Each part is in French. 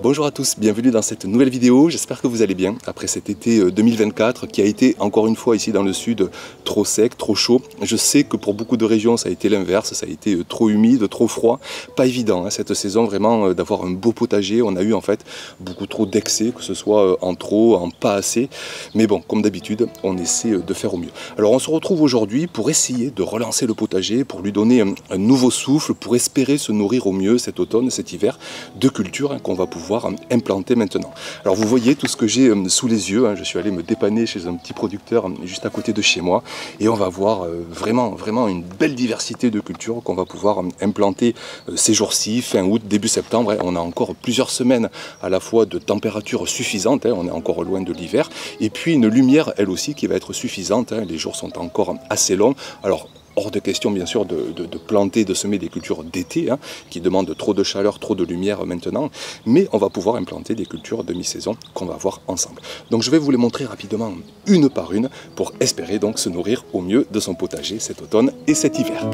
Bonjour à tous, bienvenue dans cette nouvelle vidéo, j'espère que vous allez bien après cet été 2024 qui a été encore une fois ici dans le sud trop sec, trop chaud. Je sais que pour beaucoup de régions ça a été l'inverse, ça a été trop humide, trop froid, pas évident cette saison vraiment d'avoir un beau potager. On a eu en fait beaucoup trop d'excès, que ce soit en trop, en pas assez, mais bon, comme d'habitude on essaie de faire au mieux. Alors on se retrouve aujourd'hui pour essayer de relancer le potager, pour lui donner un nouveau souffle, pour espérer se nourrir au mieux cet automne, cet hiver de cultures qu'on va pouvoir implanter maintenant. Alors vous voyez tout ce que j'ai sous les yeux, je suis allé me dépanner chez un petit producteur juste à côté de chez moi et on va voir vraiment une belle diversité de cultures qu'on va pouvoir implanter ces jours-ci, fin août, début septembre. On a encore plusieurs semaines à la fois de température suffisante, on est encore loin de l'hiver, et puis une lumière elle aussi qui va être suffisante, les jours sont encore assez longs. Alors hors de question bien sûr de planter, de semer des cultures d'été qui demandent trop de chaleur, trop de lumière maintenant, mais on va pouvoir implanter des cultures de mi-saison qu'on va voir ensemble. Donc je vais vous les montrer rapidement une par une pour espérer donc se nourrir au mieux de son potager cet automne et cet hiver.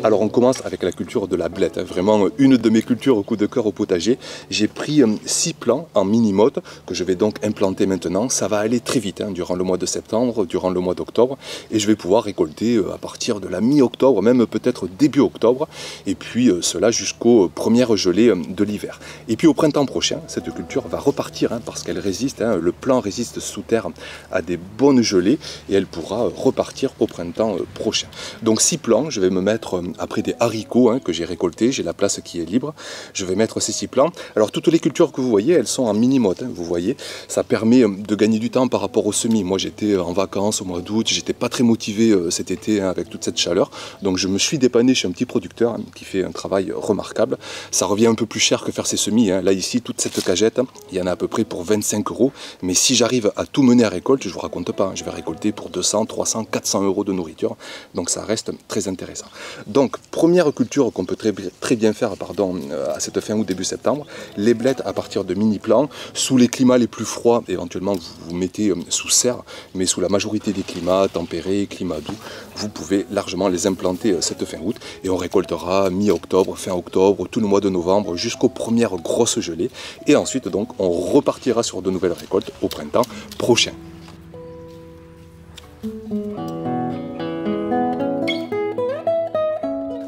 Alors on commence avec la culture de la blette, vraiment une de mes cultures au coup de cœur au potager. J'ai pris 6 plants en mini-motte que je vais donc implanter maintenant. Ça va aller très vite durant le mois de septembre, durant le mois d'octobre, et je vais pouvoir récolter à partir de la mi-octobre, même peut-être début octobre, et puis cela jusqu'aux premières gelées de l'hiver. Et puis au printemps prochain, cette culture va repartir parce qu'elle résiste, le plant résiste sous terre à des bonnes gelées, et elle pourra repartir au printemps prochain. Donc 6 plants, je vais me mettre après des haricots que j'ai récoltés, j'ai la place qui est libre, je vais mettre ces 6 plants. Alors toutes les cultures que vous voyez, elles sont en mini-motte, vous voyez, ça permet de gagner du temps par rapport au semis. Moi j'étais en vacances au mois d'août, j'étais pas très motivé cet été avec toute cette chaleur, donc je me suis dépanné chez un petit producteur qui fait un travail remarquable. Ça revient un peu plus cher que faire ses semis, là ici toute cette cagette, il y en a à peu près pour 25 €, mais si j'arrive à tout mener à récolte, je vous raconte pas, je vais récolter pour 200, 300, 400 € de nourriture, donc ça reste très intéressant. Donc, première culture qu'on peut très bien faire à cette fin août, début septembre, les blettes à partir de mini-plants. Sous les climats les plus froids, éventuellement vous mettez sous serre, mais sous la majorité des climats tempérés, climats doux, vous pouvez largement les implanter cette fin août et on récoltera mi-octobre, fin octobre, tout le mois de novembre jusqu'aux premières grosses gelées. Et ensuite, donc, on repartira sur de nouvelles récoltes au printemps prochain.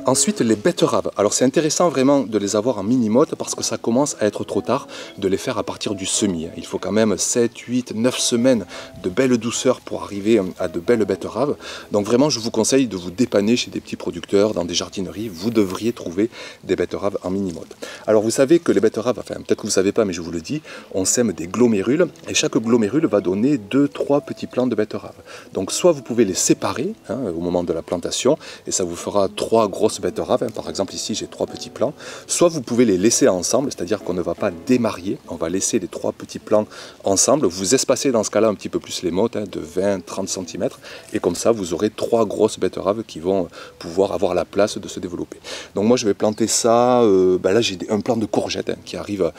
Ensuite, les betteraves. Alors c'est intéressant vraiment de les avoir en mini-motte parce que ça commence à être trop tard de les faire à partir du semis. Il faut quand même 7, 8, 9 semaines de belle douceur pour arriver à de belles betteraves. Donc vraiment, je vous conseille de vous dépanner chez des petits producteurs, dans des jardineries. Vous devriez trouver des betteraves en mini-motte. Alors vous savez que les betteraves, enfin peut-être que vous ne savez pas, mais je vous le dis, on sème des glomérules et chaque glomérule va donner 2-3 petits plants de betteraves. Donc soit vous pouvez les séparer au moment de la plantation et ça vous fera 3 grosses betteraves, par exemple ici j'ai 3 petits plants, soit vous pouvez les laisser ensemble, c'est-à-dire qu'on ne va pas démarier, on va laisser les 3 petits plants ensemble, vous espacez dans ce cas-là un petit peu plus les mottes, de 20-30 cm, et comme ça vous aurez 3 grosses betteraves qui vont pouvoir avoir la place de se développer. Donc moi je vais planter ça, là j'ai un plant de courgettes qui arrive,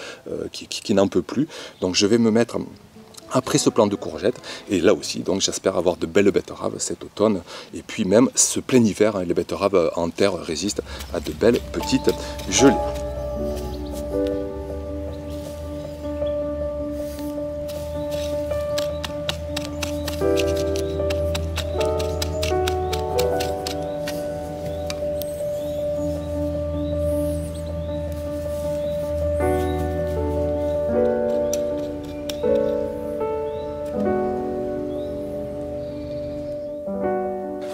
qui n'en peut plus, donc je vais me mettre après ce plant de courgettes, et là aussi, donc j'espère avoir de belles betteraves cet automne, et puis même ce plein hiver, les betteraves en terre résistent à de belles petites gelées.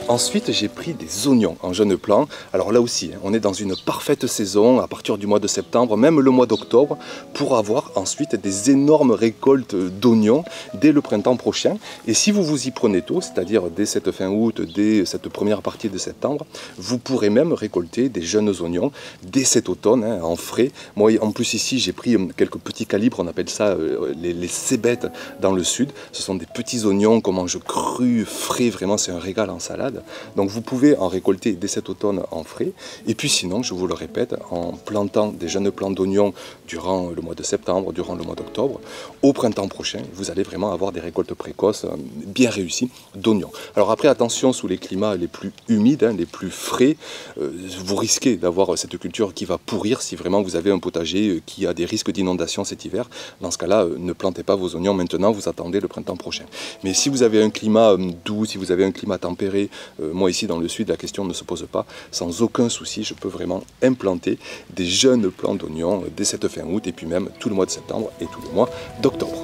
Ensuite, j'ai pris des oignons en jeune plant. Alors là aussi, on est dans une parfaite saison à partir du mois de septembre, même le mois d'octobre, pour avoir ensuite des énormes récoltes d'oignons dès le printemps prochain. Et si vous vous y prenez tôt, c'est-à-dire dès cette fin août, dès cette première partie de septembre, vous pourrez même récolter des jeunes oignons dès cet automne, en frais. Moi, en plus ici, j'ai pris quelques petits calibres, on appelle ça les cébettes dans le sud. Ce sont des petits oignons qu'on mange crus, frais, vraiment c'est un régal en salade. salade. Donc vous pouvez en récolter dès cet automne en frais. Et puis sinon, je vous le répète, en plantant des jeunes plants d'oignons durant le mois de septembre, durant le mois d'octobre, au printemps prochain, vous allez vraiment avoir des récoltes précoces bien réussies d'oignons. Alors après, attention, sous les climats les plus humides, les plus frais, vous risquez d'avoir cette culture qui va pourrir si vraiment vous avez un potager qui a des risques d'inondation cet hiver. Dans ce cas-là, ne plantez pas vos oignons maintenant, vous attendez le printemps prochain. Mais si vous avez un climat doux, si vous avez un climat tempéré, moi ici dans le sud, la question ne se pose pas. Sans aucun souci, je peux vraiment implanter des jeunes plants d'oignons dès cette fin août et puis même tout le mois de septembre et tout le mois d'octobre.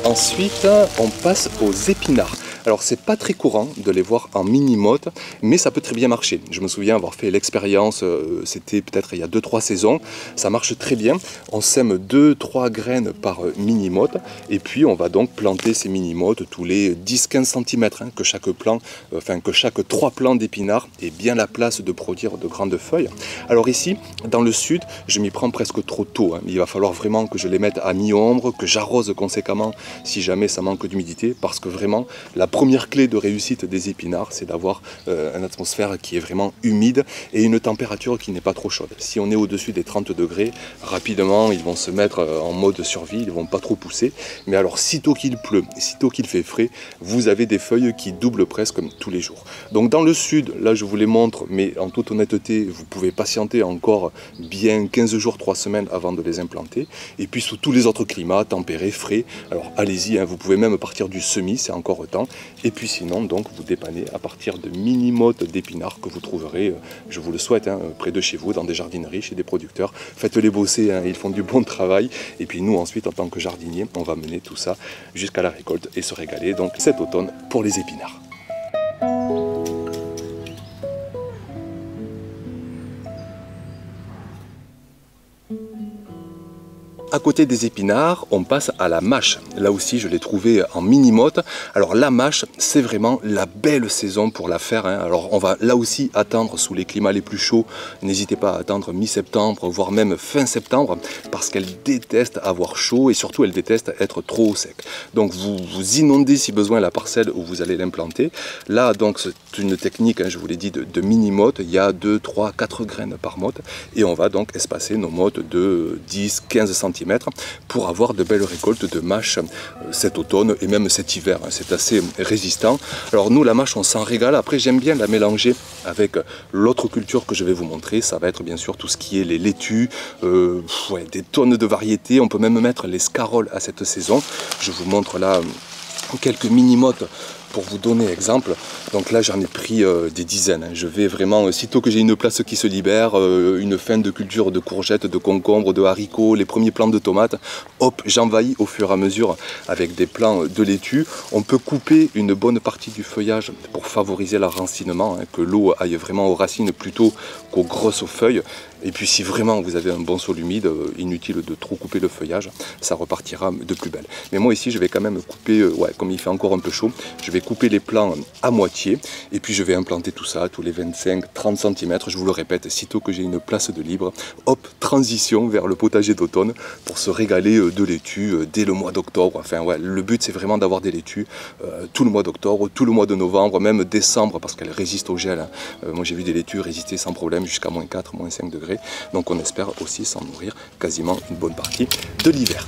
Ensuite, on passe aux épinards. Alors c'est pas très courant de les voir en mini-motte, mais ça peut très bien marcher. Je me souviens avoir fait l'expérience, c'était peut-être il y a 2-3 saisons, ça marche très bien. On sème 2-3 graines par mini-motte, et puis on va donc planter ces mini-mottes tous les 10-15 cm, que chaque plant, que chaque 3 plants d'épinards ait bien la place de produire de grandes feuilles. Alors ici, dans le sud, je m'y prends presque trop tôt. Il va falloir vraiment que je les mette à mi-ombre, que j'arrose conséquemment si jamais ça manque d'humidité, parce que vraiment, la première clé de réussite des épinards, c'est d'avoir une atmosphère qui est vraiment humide et une température qui n'est pas trop chaude. Si on est au-dessus des 30 degrés, rapidement, ils vont se mettre en mode survie, ils ne vont pas trop pousser. Mais alors, sitôt qu'il pleut, sitôt qu'il fait frais, vous avez des feuilles qui doublent presque tous les jours. Donc dans le sud, là je vous les montre, mais en toute honnêteté, vous pouvez patienter encore bien 15 jours, 3 semaines avant de les implanter. Et puis sous tous les autres climats, tempérés, frais, alors allez-y, vous pouvez même partir du semis, c'est encore temps. Et puis sinon, donc, vous dépannez à partir de mini-mottes d'épinards que vous trouverez, je vous le souhaite, près de chez vous, dans des jardineries, chez des producteurs. Faites-les bosser, ils font du bon travail. Et puis nous, ensuite, en tant que jardiniers, on va mener tout ça jusqu'à la récolte et se régaler donc cet automne pour les épinards. À côté des épinards, on passe à la mâche. Là aussi, je l'ai trouvé en mini-motte. Alors la mâche, c'est vraiment la belle saison pour la faire. Alors on va là aussi attendre sous les climats les plus chauds. N'hésitez pas à attendre mi-septembre, voire même fin septembre, parce qu'elle déteste avoir chaud et surtout elle déteste être trop sec. Donc vous inondez si besoin la parcelle où vous allez l'implanter. Là, donc c'est une technique, je vous l'ai dit, de mini-motte. Il y a 2, 3, 4 graines par motte. Et on va donc espacer nos mottes de 10, 15 cm pour avoir de belles récoltes de mâche cet automne et même cet hiver. C'est assez résistant. Alors nous, la mâche, on s'en régale. Après, j'aime bien la mélanger avec l'autre culture que je vais vous montrer. Ça va être bien sûr tout ce qui est les laitues, des tonnes de variétés. On peut même mettre les scaroles à cette saison. Je vous montre là quelques mini-mottes pour vous donner exemple. Donc là j'en ai pris des dizaines. Je vais vraiment, sitôt que j'ai une place qui se libère, une fin de culture de courgettes, de concombres, de haricots, les premiers plants de tomates, hop, j'envahis au fur et à mesure avec des plants de laitue. On peut couper une bonne partie du feuillage pour favoriser l'enracinement, que l'eau aille vraiment aux racines plutôt qu'aux grosses feuilles. Et puis si vraiment vous avez un bon sol humide, inutile de trop couper le feuillage, ça repartira de plus belle. Mais moi ici je vais quand même couper, comme il fait encore un peu chaud, je vais couper les plants à moitié et puis je vais implanter tout ça tous les 25-30 cm. Je vous le répète, sitôt que j'ai une place de libre, hop, transition vers le potager d'automne pour se régaler de laitue dès le mois d'octobre. Enfin le but c'est vraiment d'avoir des laitues tout le mois d'octobre, tout le mois de novembre, même décembre parce qu'elles résistent au gel. Moi j'ai vu des laitues résister sans problème jusqu'à moins 4, moins 5 degrés. Donc on espère aussi s'en nourrir quasiment une bonne partie de l'hiver.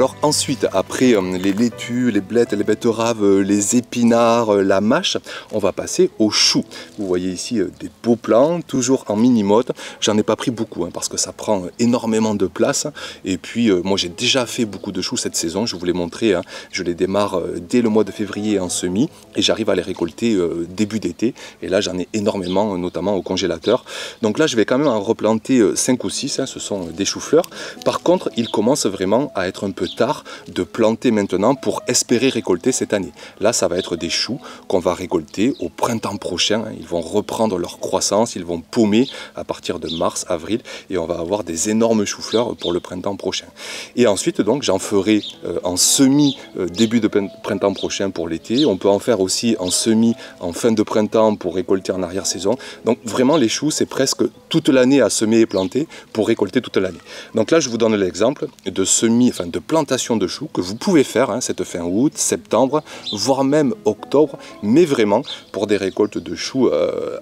Alors ensuite, après les laitues, les blettes, les betteraves, les épinards, la mâche, on va passer aux choux. Vous voyez ici des beaux plants, toujours en mini-motte. J'en ai pas pris beaucoup parce que ça prend énormément de place. Et puis moi j'ai déjà fait beaucoup de choux cette saison, je vous l'ai montré. Je les démarre dès le mois de février en semis et j'arrive à les récolter début d'été. Et là j'en ai énormément, notamment au congélateur. Donc là je vais quand même en replanter 5 ou 6, ce sont des choux-fleurs. Par contre, il commence vraiment à être un peu tard de planter maintenant pour espérer récolter cette année. Là, ça va être des choux qu'on va récolter au printemps prochain. Ils vont reprendre leur croissance, ils vont paumer à partir de mars, avril, et on va avoir des énormes choux-fleurs pour le printemps prochain. Et ensuite, donc, j'en ferai en semis début de printemps prochain pour l'été. On peut en faire aussi en semis en fin de printemps pour récolter en arrière-saison. Donc, vraiment, les choux, c'est presque toute l'année à semer et planter pour récolter toute l'année. Donc là, je vous donne l'exemple de plantation de choux que vous pouvez faire cette fin août, septembre, voire même octobre, mais vraiment pour des récoltes de choux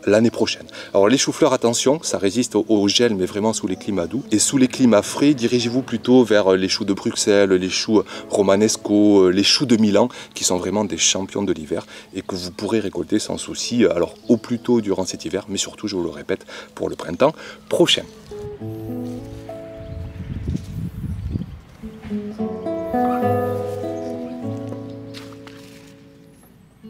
l'année prochaine. Alors les choux-fleurs, attention, ça résiste au gel, mais vraiment sous les climats doux. Et sous les climats frais, dirigez-vous plutôt vers les choux de Bruxelles, les choux romanesco, les choux de Milan, qui sont vraiment des champions de l'hiver et que vous pourrez récolter sans souci, alors au plus tôt durant cet hiver, mais surtout, je vous le répète, pour le printemps prochain.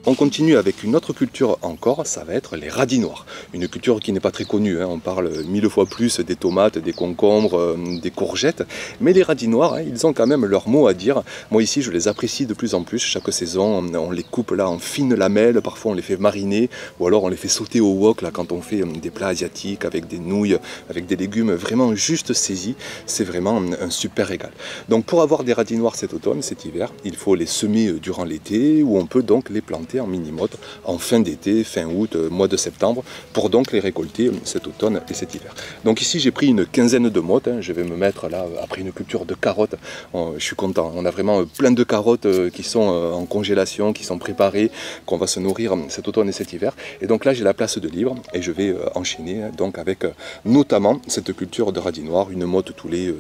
On continue avec une autre culture encore, ça va être les radis noirs. Une culture qui n'est pas très connue, on parle 1000 fois plus des tomates, des concombres, des courgettes. Mais les radis noirs, ils ont quand même leur mot à dire. Moi ici, je les apprécie de plus en plus. Chaque saison, on les coupe là en fines lamelles, parfois on les fait mariner, ou alors on les fait sauter au wok là, quand on fait des plats asiatiques avec des nouilles, avec des légumes vraiment juste saisis. C'est vraiment un super régal. Donc pour avoir des radis noirs cet automne, cet hiver, il faut les semer durant l'été, ou on peut donc les planter en mini-motte en fin d'été, fin août, mois de septembre, pour donc les récolter cet automne et cet hiver. Donc ici j'ai pris une quinzaine de mottes, je vais me mettre là après une culture de carottes, je suis content, on a vraiment plein de carottes qui sont en congélation, qui sont préparées, qu'on va se nourrir cet automne et cet hiver. Et donc là j'ai la place de libre et je vais enchaîner donc avec notamment cette culture de radis noirs, une motte tous les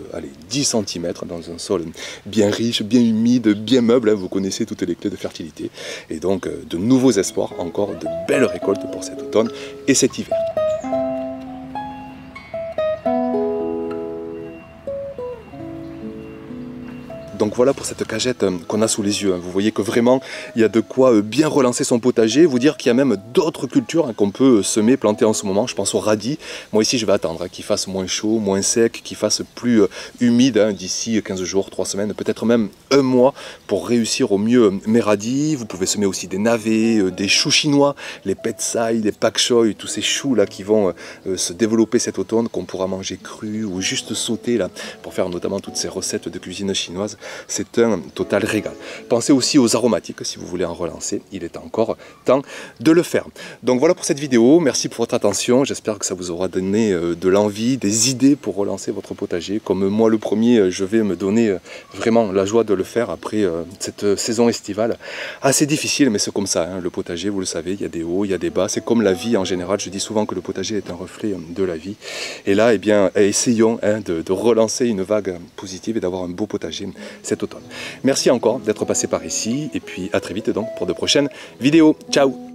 10 cm dans un sol bien riche, bien humide, bien meuble, vous connaissez toutes les clés de fertilité. Et donc de nouveaux espoirs, encore de belles récoltes pour cet automne et cet hiver. Donc voilà pour cette cagette qu'on a sous les yeux. Vous voyez que vraiment, il y a de quoi bien relancer son potager. Vous dire qu'il y a même d'autres cultures qu'on peut semer, planter en ce moment. Je pense au radis. Moi ici, je vais attendre qu'il fasse moins chaud, moins sec, qu'il fasse plus humide d'ici 15 jours, 3 semaines, peut-être même un mois pour réussir au mieux mes radis. Vous pouvez semer aussi des navets, des choux chinois, les petsai, les pak choy, tous ces choux là qui vont se développer cet automne, qu'on pourra manger cru ou juste sauter là pour faire notamment toutes ces recettes de cuisine chinoise. C'est un total régal. Pensez aussi aux aromatiques si vous voulez en relancer. Il est encore temps de le faire. Donc voilà pour cette vidéo. Merci pour votre attention. J'espère que ça vous aura donné de l'envie, des idées pour relancer votre potager. Comme moi le premier, je vais me donner vraiment la joie de le faire après cette saison estivale. Assez difficile, mais c'est comme ça. Le potager, vous le savez, il y a des hauts, il y a des bas. C'est comme la vie en général. Je dis souvent que le potager est un reflet de la vie. Et là, eh bien, essayons de relancer une vague positive et d'avoir un beau potager cet automne. Merci encore d'être passé par ici et puis à très vite donc pour de prochaines vidéos. Ciao!